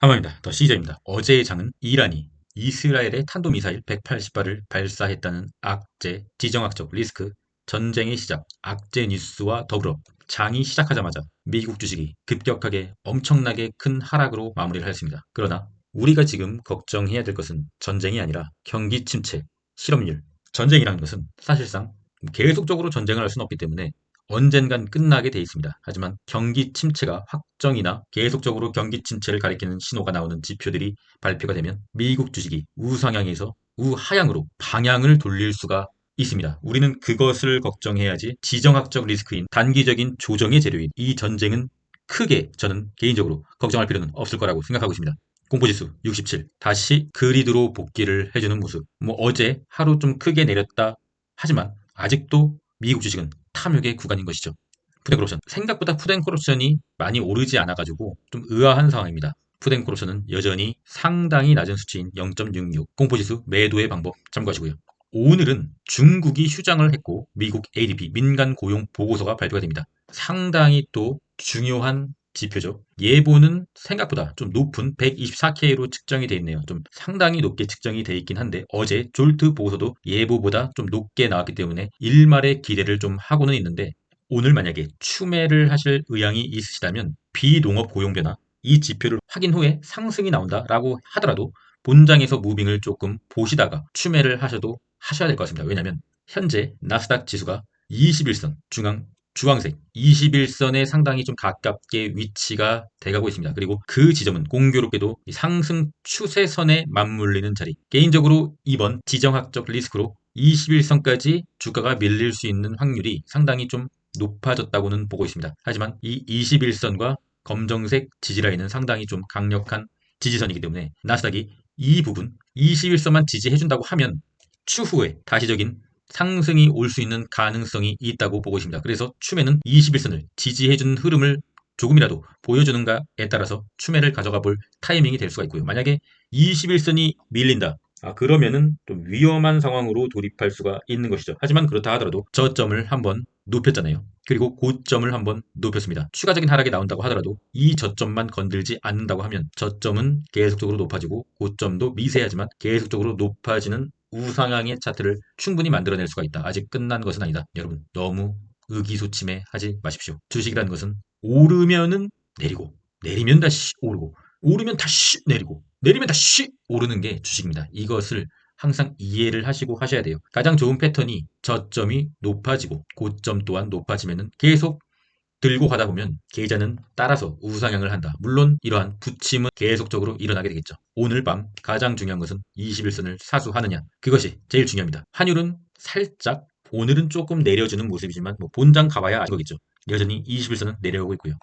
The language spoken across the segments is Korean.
한번입니다. 더 시저입니다. 어제의 장은 이란이 이스라엘의 탄도미사일 180발을 발사했다는 악재, 지정학적 리스크, 전쟁의 시작, 악재 뉴스와 더불어 장이 시작하자마자 미국 주식이 급격하게 엄청나게 큰 하락으로 마무리를 하였습니다. 그러나 우리가 지금 걱정해야 될 것은 전쟁이 아니라 경기 침체, 실업률. 전쟁이라는 것은 사실상 계속적으로 전쟁을 할 수는 없기 때문에 언젠간 끝나게 돼 있습니다. 하지만 경기 침체가 확정이나 계속적으로 경기 침체를 가리키는 신호가 나오는 지표들이 발표가 되면 미국 주식이 우상향에서 우하향으로 방향을 돌릴 수가 있습니다. 우리는 그것을 걱정해야지 지정학적 리스크인 단기적인 조정의 재료인 이 전쟁은 크게 저는 개인적으로 걱정할 필요는 없을 거라고 생각하고 있습니다. 공포지수 67 다시 그리드로 복귀를 해주는 모습. 어제 하루 좀 크게 내렸다 하지만 아직도 미국 주식은 탐욕의 구간인 것이죠. 푸덴코르션 생각보다 푸덴코르션이 많이 오르지 않아가지고 좀 의아한 상황입니다. 푸덴코르션은 여전히 상당히 낮은 수치인 0.66 공포지수 매도의 방법 참고하시고요. 오늘은 중국이 휴장을 했고 미국 ADP 민간 고용 보고서가 발표가 됩니다. 상당히 또 중요한 지표죠. 예보는 생각보다 좀 높은 124K로 측정이 되어 있네요. 좀 상당히 높게 측정이 되어 있긴 한데 어제 졸트 보고서도 예보보다 좀 높게 나왔기 때문에 일말의 기대를 좀 하고는 있는데 오늘 만약에 추매를 하실 의향이 있으시다면 비농업 고용 변화 이 지표를 확인 후에 상승이 나온다라고 하더라도 본장에서 무빙을 조금 보시다가 추매를 하셔야 될 것 같습니다. 왜냐하면 현재 나스닥 지수가 21선 주황색 21선에 상당히 좀 가깝게 위치가 돼가고 있습니다. 그리고 그 지점은 공교롭게도 상승 추세선에 맞물리는 자리. 개인적으로 이번 지정학적 리스크로 21선까지 주가가 밀릴 수 있는 확률이 상당히 좀 높아졌다고는 보고 있습니다. 하지만 이 21선과 검정색 지지라인은 상당히 좀 강력한 지지선이기 때문에 나스닥이 이 부분 21선만 지지해준다고 하면 추후에 다시적인 상승이 올 수 있는 가능성이 있다고 보고 있습니다. 그래서 추매는 21선을 지지해주는 흐름을 조금이라도 보여주는가에 따라서 추매를 가져가 볼 타이밍이 될 수가 있고요. 만약에 21선이 밀린다. 그러면은 좀 위험한 상황으로 돌입할 수가 있는 것이죠. 하지만 그렇다 하더라도 저점을 한번 높였잖아요. 그리고 고점을 한번 높였습니다. 추가적인 하락이 나온다고 하더라도 이 저점만 건들지 않는다고 하면 저점은 계속적으로 높아지고 고점도 미세하지만 계속적으로 높아지는 우상향의 차트를 충분히 만들어낼 수가 있다. 아직 끝난 것은 아니다. 여러분 너무 의기소침해하지 마십시오. 주식이라는 것은 오르면은 내리고 내리면 다시 오르고 오르면 다시 내리고 내리면 다시 오르는 게 주식입니다. 이것을 항상 이해를 하시고 하셔야 돼요. 가장 좋은 패턴이 저점이 높아지고 고점 또한 높아지면은 계속 들고 가다 보면 계좌는 따라서 우상향을 한다. 물론 이러한 부침은 계속적으로 일어나게 되겠죠. 오늘 밤 가장 중요한 것은 21선을 사수하느냐. 그것이 제일 중요합니다. 환율은 살짝 오늘은 조금 내려주는 모습이지만 본장 가봐야 아는 거겠죠. 여전히 21선은 내려오고 있고요.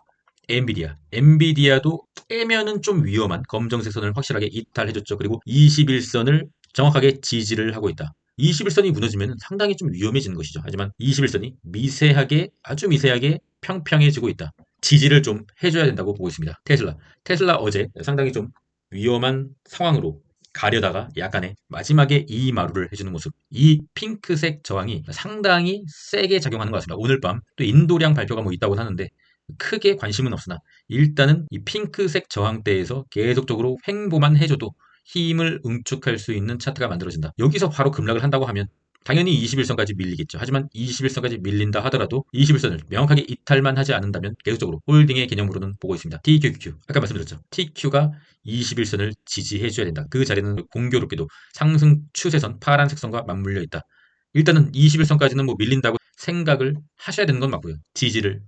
엔비디아도 깨면은 좀 위험한 검정색 선을 확실하게 이탈해줬죠. 그리고 21선을 정확하게 지지를 하고 있다. 21선이 무너지면 상당히 좀 위험해지는 것이죠. 하지만 21선이 미세하게 아주 미세하게 평평해지고 있다. 지지를 좀 해줘야 된다고 보고 있습니다. 테슬라 어제 상당히 좀 위험한 상황으로 가려다가 약간의 마지막에 이 마루를 해주는 모습. 이 핑크색 저항이 상당히 세게 작용하는 것 같습니다. 오늘 밤 또 인도량 발표가 있다고 하는데 크게 관심은 없으나 일단은 이 핑크색 저항대에서 계속적으로 횡보만 해줘도 힘을 응축할 수 있는 차트가 만들어진다. 여기서 바로 급락을 한다고 하면 당연히 21선까지 밀리겠죠. 하지만 21선까지 밀린다 하더라도 21선을 명확하게 이탈만 하지 않는다면 계속적으로 홀딩의 개념으로는 보고 있습니다. TQQ 아까 말씀드렸죠. TQ가 21선을 지지해줘야 된다. 그 자리는 공교롭게도 상승 추세선 파란색 선과 맞물려 있다. 일단은 21선까지는 밀린다고 생각을 하셔야 되는 건 맞고요. 지지를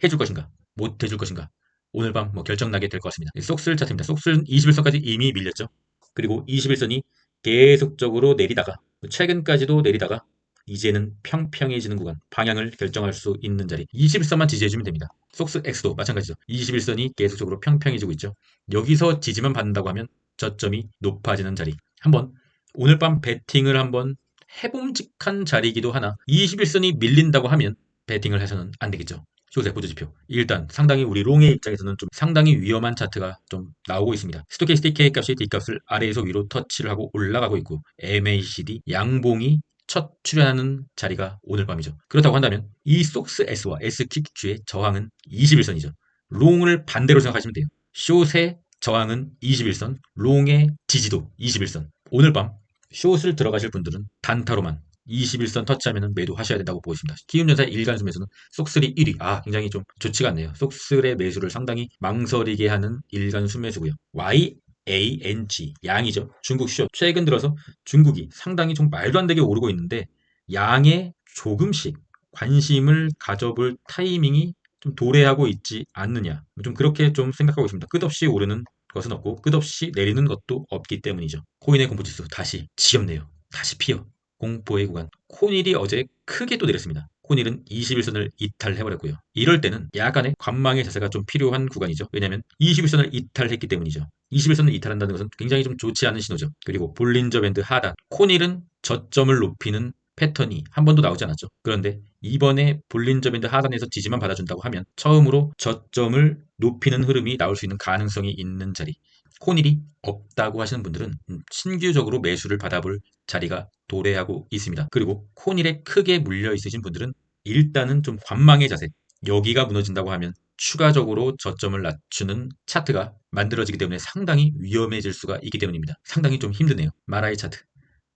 해줄 것인가 못 해줄 것인가 오늘 밤 결정나게 될 것 같습니다. 속슬 차트입니다. 속슬 21선까지 이미 밀렸죠. 그리고 21선이 계속적으로 내리다가 최근까지도 내리다가 이제는 평평해지는 구간 방향을 결정할 수 있는 자리 21선만 지지해주면 됩니다. 속스 X도 마찬가지죠. 21선이 계속적으로 평평해지고 있죠. 여기서 지지만 받는다고 하면 저점이 높아지는 자리 한번 오늘 밤 배팅을 한번 해봄직한 자리이기도 하나 21선이 밀린다고 하면 배팅을 해서는 안 되겠죠. 쇼세 보조지표 일단 상당히 우리 롱의 입장에서는 좀 상당히 위험한 차트가 좀 나오고 있습니다. 스토캐스틱 K값이 D값을 아래에서 위로 터치를 하고 올라가고 있고 MACD 양봉이 첫 출현하는 자리가 오늘 밤이죠. 그렇다고 한다면 이 속스 S와 SQQ의 저항은 21선이죠. 롱을 반대로 생각하시면 돼요. 숏의 저항은 21선, 롱의 지지도 21선. 오늘 밤 숏을 들어가실 분들은 단타로만 21선 터치하면 매도하셔야 된다고 보고 있습니다. 키움전자의 일간 수매수는 속쓰리 1위. 굉장히 좀 좋지가 않네요. 속쓰의 매수를 상당히 망설이게 하는 일간 수매수고요. YANG 양이죠. 중국 숏. 최근 들어서 중국이 상당히 좀 말도 안 되게 오르고 있는데 양에 조금씩 관심을 가져볼 타이밍이 좀 도래하고 있지 않느냐. 좀 그렇게 좀 생각하고 있습니다. 끝없이 오르는 것은 없고 끝없이 내리는 것도 없기 때문이죠. 코인의 공포지수 다시 지겹네요. 다시 피어. 공포의 구간. 코닐이 어제 크게 또 내렸습니다. 코닐은 21선을 이탈해버렸고요. 이럴 때는 약간의 관망의 자세가 좀 필요한 구간이죠. 왜냐하면 21선을 이탈했기 때문이죠. 21선을 이탈한다는 것은 굉장히 좀 좋지 않은 신호죠. 그리고 볼린저 밴드 하단. 코닐은 저점을 높이는 패턴이 한 번도 나오지 않았죠. 그런데 이번에 볼린저 밴드 하단에서 지지만 받아준다고 하면 처음으로 저점을 높이는 흐름이 나올 수 있는 가능성이 있는 자리. 코닐이 없다고 하시는 분들은 신규적으로 매수를 받아볼 자리가 도래하고 있습니다. 그리고 코닐에 크게 물려 있으신 분들은 일단은 좀 관망의 자세. 여기가 무너진다고 하면 추가적으로 저점을 낮추는 차트가 만들어지기 때문에 상당히 위험해질 수가 있기 때문입니다. 상당히 좀 힘드네요. 마라의 차트.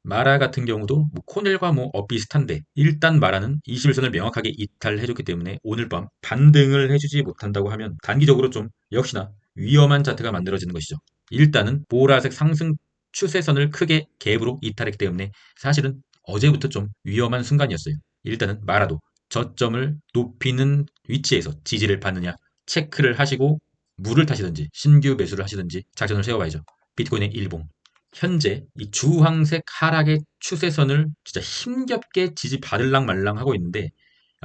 마라 같은 경우도 코넬과 비슷한데 일단 마라는 21선을 명확하게 이탈해줬기 때문에 오늘 밤 반등을 해주지 못한다고 하면 단기적으로 좀 역시나 위험한 차트가 만들어지는 것이죠. 일단은 보라색 상승 추세선을 크게 갭으로 이탈했기 때문에 사실은 어제부터 좀 위험한 순간이었어요. 일단은 마라도 저점을 높이는 위치에서 지지를 받느냐 체크를 하시고 물을 타시든지 신규 매수를 하시든지 작전을 세워봐야죠. 비트코인의 일봉. 현재 이 주황색 하락의 추세선을 진짜 힘겹게 지지받을랑 말랑 하고 있는데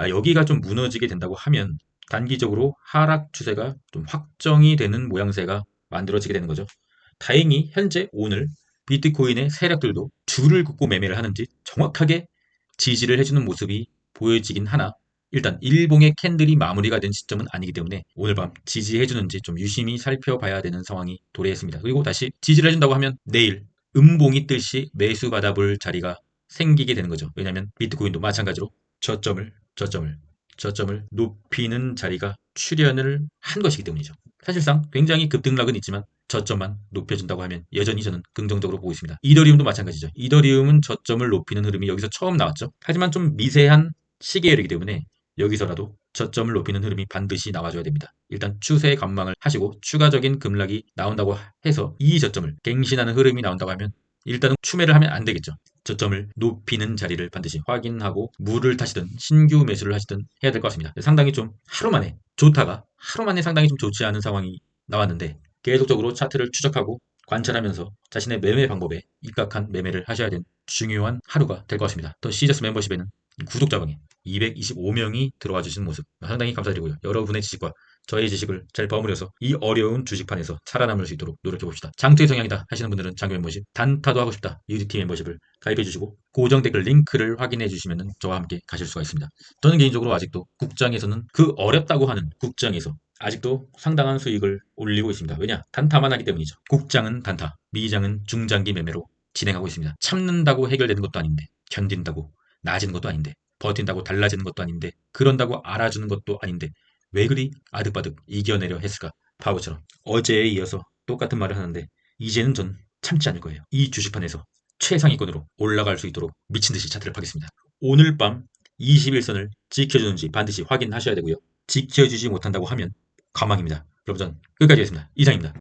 여기가 좀 무너지게 된다고 하면 단기적으로 하락 추세가 좀 확정이 되는 모양새가 만들어지게 되는 거죠. 다행히 현재 오늘 비트코인의 세력들도 줄을 긋고 매매를 하는지 정확하게 지지를 해주는 모습이 보여지긴 하나 일단 일봉의 캔들이 마무리가 된 시점은 아니기 때문에 오늘 밤 지지해주는지 좀 유심히 살펴봐야 되는 상황이 도래했습니다. 그리고 다시 지지를 해준다고 하면 내일 음봉이 뜰시 매수 받아볼 자리가 생기게 되는 거죠. 왜냐하면 비트코인도 마찬가지로 저점을 높이는 자리가 출현을 한 것이기 때문이죠. 사실상 굉장히 급등락은 있지만 저점만 높여준다고 하면 여전히 저는 긍정적으로 보고 있습니다. 이더리움도 마찬가지죠. 이더리움은 저점을 높이는 흐름이 여기서 처음 나왔죠. 하지만 좀 미세한 시계열이기 때문에 여기서라도 저점을 높이는 흐름이 반드시 나와줘야 됩니다. 일단 추세 관망을 하시고 추가적인 급락이 나온다고 해서 이 저점을 갱신하는 흐름이 나온다고 하면 일단은 추매를 하면 안 되겠죠. 저점을 높이는 자리를 반드시 확인하고 물을 타시든 신규 매수를 하시든 해야 될 것 같습니다. 상당히 좀 하루 만에 좋다가 하루 만에 상당히 좀 좋지 않은 상황이 나왔는데 계속적으로 차트를 추적하고 관찰하면서 자신의 매매 방법에 입각한 매매를 하셔야 되는 중요한 하루가 될 것 같습니다. 더 시저스 멤버십에는 구독자방에 225명이 들어와 주신 모습 상당히 감사드리고요. 여러분의 지식과 저의 지식을 잘 버무려서 이 어려운 주식판에서 살아남을 수 있도록 노력해봅시다. 장투의 성향이다 하시는 분들은 장교 멤버십, 단타도 하고 싶다 UDT 멤버십을 가입해주시고 고정 댓글 링크를 확인해주시면 저와 함께 가실 수가 있습니다. 저는 개인적으로 아직도 국장에서는 그 어렵다고 하는 국장에서 아직도 상당한 수익을 올리고 있습니다. 왜냐? 단타만 하기 때문이죠. 국장은 단타, 미장은 중장기 매매로 진행하고 있습니다. 참는다고 해결되는 것도 아닌데 견딘다고 나아지는 것도 아닌데 버틴다고 달라지는 것도 아닌데 그런다고 알아주는 것도 아닌데 왜 그리 아득바득 이겨내려 했을까? 바보처럼 어제에 이어서 똑같은 말을 하는데 이제는 전 참지 않을 거예요. 이 주식판에서 최상위권으로 올라갈 수 있도록 미친듯이 차트를 파겠습니다. 오늘 밤 21선을 지켜주는지 반드시 확인하셔야 되고요. 지켜주지 못한다고 하면 가망입니다. 여러분 전 끝까지 하겠습니다. 이상입니다.